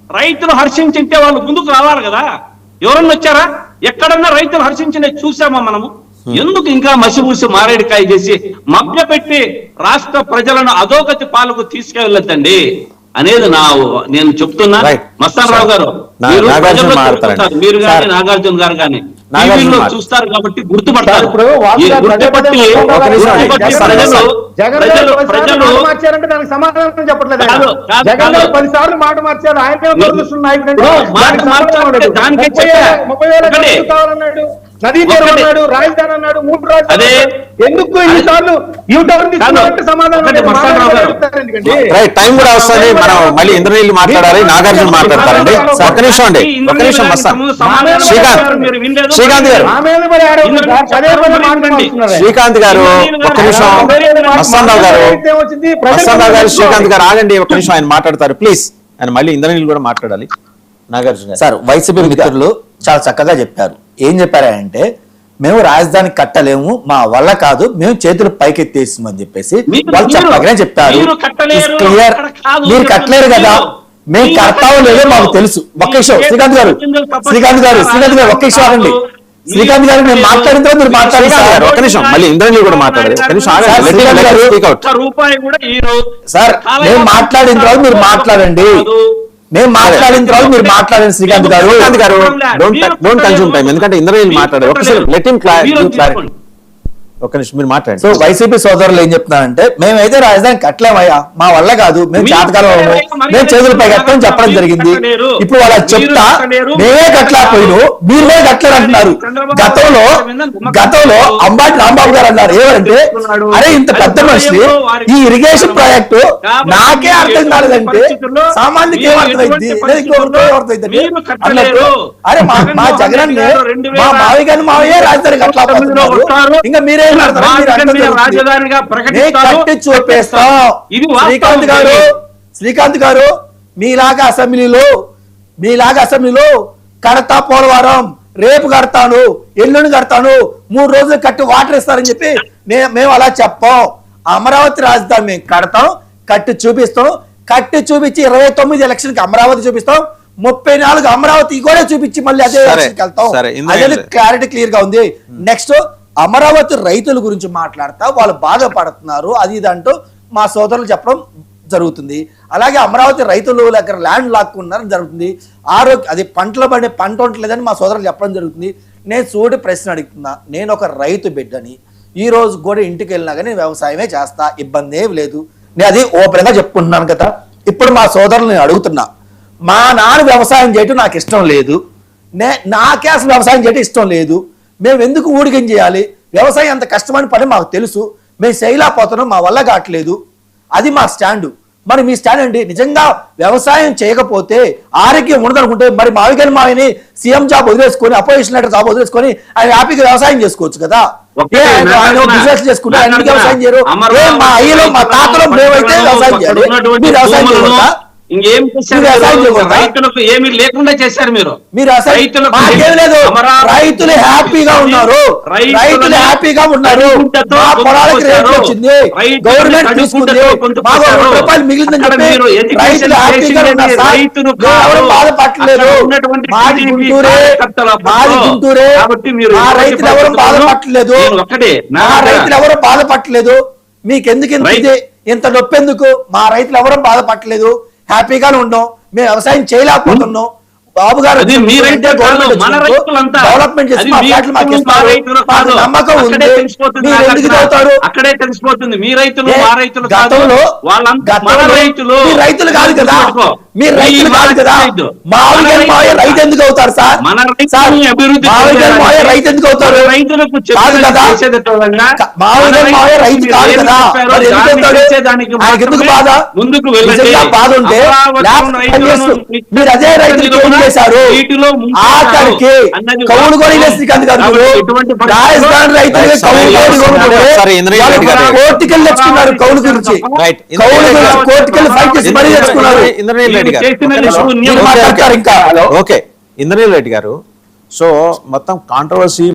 రైతులు హర్షించింటే వాళ్ళు ముందుకు రావాలి కదా. ఎవరన్నా వచ్చారా? ఎక్కడన్నా రైతులు హర్షించిన చూసామా మనము? ఎందుకు ఇంకా మసిమూసి మారేడుకాయ చేసి మభ్యపెట్టి రాష్ట్ర ప్రజలను అధోగతి పాలకు తీసుకెళ్ళొద్దండి అనేది నేను చెప్తున్నా. మస్తానరావు గారు, మీరు కానీ నాగార్జున గారు కానీ చూస్తారు కాబట్టి గుర్తుపడతారు. గుర్తుపట్టి మార్చారంటే దానికి సమాధానం చెప్పట్లేదు. జగన్ గారు 10 సార్లు మాట మార్చారు. ఆయన 30,000 కావాలన్నాడు, నదీ తీరం అన్నాడు, రాజధాని అన్నాడు, 3 రాజధాని. ఎందుకు ఇన్నిసార్లు యూటర్న్ తీసుకున్నారంటే సమాధానం టైం కూడా వస్తుంది. మనం మళ్ళీ ఇంద్రనీళ్ళు మాట్లాడాలి, నాగార్జున మాట్లాడతారండి. ఒక్క నిమిషం అండి, ఒక్క నిమిషం. శ్రీకాంత్ గారు, శ్రీకాంత్ గారు ఒక్క నిమిషం. మస్తానరావు గారు, శ్రీకాంత్ గారు ఆగండి ఒక్క నిమిషం, ఆయన మాట్లాడతారు ప్లీజ్. ఆయన మళ్ళీ ఇంద్రనీళ్ళు కూడా మాట్లాడాలి. నాగార్జున గారు. సార్, వైసీపీ మిత్రులు చాలా చక్కగా చెప్పారు. ఏం చెప్పారంటే మేము రాజధాని కట్టలేము, మా వల్ల కాదు, మేము చేతులు పైకెత్తేస్తామని చెప్పేసి వాళ్ళు చెప్పగానే చెప్పారు. క్లియర్, మీరు కట్టలేరు కదా, మేము కడతామో లేదో మాకు తెలుసు. ఒక్క విషయం శ్రీకాంత్ గారు ఒక్క విషయం ఆగండి. శ్రీకాంత్ గారు నేను మాట్లాడిన తర్వాత మీరు మాట్లాడారు. ఒక నిమిషం, మళ్ళీ ఇంద్రనీళ్ళు కూడా మాట్లాడారు. సార్, నేను మాట్లాడిన తర్వాత మీరు మాట్లాడండి. మేము మాట్లాడిన తర్వాత మీరు మాట్లాడండి. శ్రీకాంత్ గారు డోంట్ కన్జ్యూమ్ టైం, ఎందుకంటే ఇంద్రనీళ్ళు మాట్లాడారు. Let him clarity. ఒక్క నిమిషం మీరు మాట్లాడండి. సో వైసీపీ సోదరులు ఏం చెప్తున్నారంటే మేమైతే రాజధాని కట్టలేమయ్యా, మా వల్ల కాదు, మేము చేతకాలం, మేము చేతులపై కట్టని చెప్పడం జరిగింది. ఇప్పుడు వాళ్ళ చెప్తా మేమే కట్టలేకపోయినా మీరే కట్టలేరు అంటున్నారు. గతంలో అంబాటి రాంబాబు గారు అన్నారు ఏమంటే, అరే ఇంత పెద్ద మనిషి ఈ ఇరిగేషన్ ప్రాజెక్టు నాకే అర్థం కాలేదంటే సామాన్యుకి ఏమర్థమైంది, అన్నట్టు అరే మా జగన్ మా మావి గారిని మావయ్యే రాజధాని కట్టలేకపోతున్నారు, ఇంకా మీరే రాజధానిగా చూపిస్తాం. శ్రీకాంత్ గారు మీలాగా అసెంబ్లీలో కడతా పోలవరం, రేపు కడతాను, ఎల్లుండి కడతాను, 3 రోజులు కట్టి వాటర్ ఇస్తారని చెప్పి మేము అలా చెప్పాం. అమరావతి రాజధాని మేము కడతాం, కట్టి చూపిస్తాం. కట్టి చూపించి 29 ఎలక్షన్ కి అమరావతి చూపిస్తాం, 34 అమరావతి కూడా చూపించి మళ్ళీ అదే ఎలక్షన్ కి వెళ్తాం. అదే క్లారిటీ క్లియర్ గా ఉంది. నెక్స్ట్ అమరావతి రైతుల గురించి మాట్లాడతా వాళ్ళు బాధపడుతున్నారు అది ఇది అంటూ మా సోదరులు చెప్పడం జరుగుతుంది. అలాగే అమరావతి రైతులు దగ్గర ల్యాండ్ లాక్కున్నారని జరుగుతుంది. అది పంటలు పడే పంట ఉండలేదని మా సోదరులు చెప్పడం జరుగుతుంది. నేను సూటి ప్రశ్న అడుగుతున్నా, నేను ఒక రైతు బిడ్డని, ఈ రోజు కూడా ఇంటికి వెళ్ళినా కానీ వ్యవసాయమే చేస్తా, ఇబ్బంది ఏమి లేదు. నేను అది ఓపెన్గా చెప్పుకుంటున్నాను కదా. ఇప్పుడు మా సోదరులు నేను అడుగుతున్నా, మా నాన్న వ్యవసాయం చేయటం నాకు ఇష్టం లేదు, నాకే అసలు వ్యవసాయం చేయటం ఇష్టం లేదు, మేము ఎందుకు ఊడిగం చేయాలి, వ్యవసాయం అంత కష్టమైన పని మాకు తెలుసు, మేము చేయలేకపోతున్నాం, మా వల్ల కావట్లేదు, అది మా స్టాండు. మరి మీ స్టాండ్ అండి, నిజంగా వ్యవసాయం చేయకపోతే ఆరోగ్యం ఉండదనుకుంటే మరి మావిని సీఎం జాబ్ వదిలేసుకొని, అపోజిషన్ లీడర్ జాబ్ వదిలేసుకొని ఆయన హ్యాపీగా వ్యవసాయం చేసుకోవచ్చు కదా. బిజినెస్ చేసుకుంటే ఆయన వ్యవసాయం చేయరు. మా అయ్యలో మా తాతలో మేమైతే వ్యవసాయం చేయాలి, మీరు వ్యవసాయం చేయకుండా ఇంకేం రైతులకు ఏమీ లేకుండా చేశారు మీరు. రైతులు హ్యాపీగా ఉన్నారు, పొలాలకు రేట్లు వచ్చింది, గవర్నమెంట్ తీసుకుంది, రూపాయలు మిగిలిందని చెప్పి రైతులు హ్యాపీగా ఉన్నారు. బాధపడలేదు, మాది గుంటూరే, మా రైతులు ఎవరు బాధపడలేదు, మీకెందుకు ఇంత నొప్పి ఎందుకు? మా రైతులు ఎవరు బాధపడలేదు, హ్యాపీగానే ఉన్నాం, మేము వ్యవసాయం చేయలేకపోతున్నాం. బాబు గారు డెవలప్మెంట్ నమ్మకం ఉంది, అక్కడే తెలిసిపోతుంది. మీ రైతులు మా రైతులు రైతులు కాదు కదా, మీరు రైతులు కాదు కదా. మామూలుగా రైతు ఎందుకు అవుతారు సార్? రైతు ఎందుకు అవుతారు? రైతులకు కాదు కదా, మామూలుగా రైతు కాదు కదా, ఎందుకు బాధ? ముందుకు బాధ ఉంటే మీరు అదే రైతులు ఏం చేశారు? ఆఖరికి కౌలు కూడా శ్రీకాంత్ గారు రాజధాని రైతులు కోర్టుకెళ్ళి తెచ్చుకున్నారు, కౌలు గురించి కోర్టుకెళ్ళి ఫైట్ చేసి మరీ తెచ్చుకున్నారు. ఓకే ఇంద్రనీల్ రెడ్డి గారు, సో మొత్తం కాంట్రవర్సీ